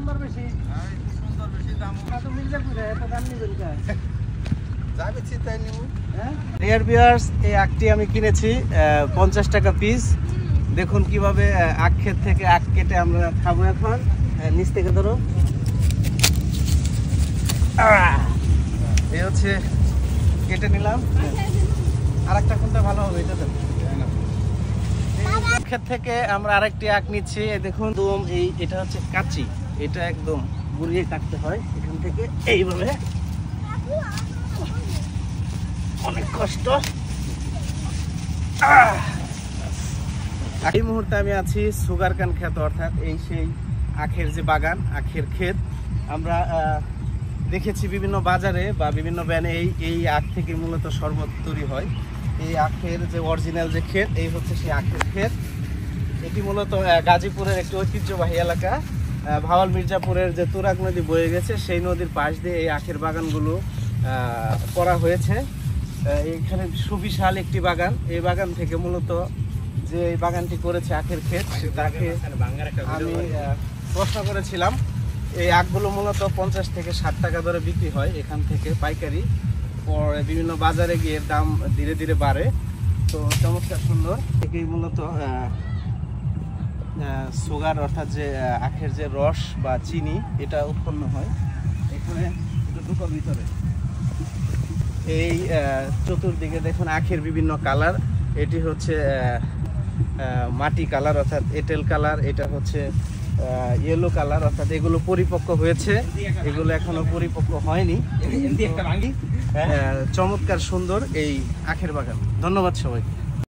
সুন্দর বেশি দাম তো মির্জাপুরে এত দাম নেবেন কেন? যাবে চিন্তায় নিব। ডিয়ার ভিউয়ার্স, এই আখটি আমি কিনেছি 50 টাকা পিস। দেখুন কিভাবে আখ ক্ষেত থেকে আখ কেটে আমরা খাবো। এখন নিচ থেকে ধরো, এই হচ্ছে কেটে নিলাম। আর একটা কোনটা ভালো হবে এটা দেন। ক্ষেত থেকে আমরা আরেকটি আখ নিচ্ছি। দেখুন এটা হচ্ছে কাঁচি, এটা একদম গুড়িয়ে কাটতে হয় এখান থেকে এইভাবে, অনেক কষ্ট। এই মুহূর্তে আমি আছি সুগারকান ক্ষেত, অর্থাৎ এই সেই আখের যে বাগান, আখের ক্ষেত। আমরা দেখেছি বিভিন্ন বাজারে বা বিভিন্ন ব্যানে এই আখ থেকে মূলত শরবত তৈরি হয়। এই আখের যে অরিজিনাল যে ক্ষেত, এই হচ্ছে সেই আখের ক্ষেত। এটি মূলত গাজীপুরের একটি ঐতিহ্যবাহী এলাকা। ভাওয়াল মির্জাপুরের যে তুরাগ নদী বয়ে গেছে, সেই নদীর পাশ দিয়ে এই আখের বাগানগুলো করা হয়েছে। এখানে সুবিশাল একটি বাগান। এই বাগান থেকে মূলত যে এই বাগানটি করেছে আখের ক্ষেত, তাকে আমি প্রশ্ন করেছিলাম। এই আখগুলো মূলত 50 থেকে 60 টাকা দরে বিক্রি হয় এখান থেকে পাইকারি। পরে বিভিন্ন বাজারে গিয়ে দাম ধীরে ধীরে বাড়ে। তো চমৎকার সুন্দর থেকেই মূলত সুগার, অর্থাৎ যে আখের যে রস বা চিনি, এটা উৎপন্ন হয়। এখানে ঢুকার ভিতরে এই চতুর্দিকে দেখুন আখের বিভিন্ন কালার। এটি হচ্ছে মাটি কালার, অর্থাৎ এঁটেল কালার। এটা হচ্ছে ইয়েলো কালার, অর্থাৎ এগুলো পরিপক্ক হয়েছে, এগুলো এখনো পরিপক্ক হয়নি। চমৎকার সুন্দর এই আখের বাগান। ধন্যবাদ সবাইকে।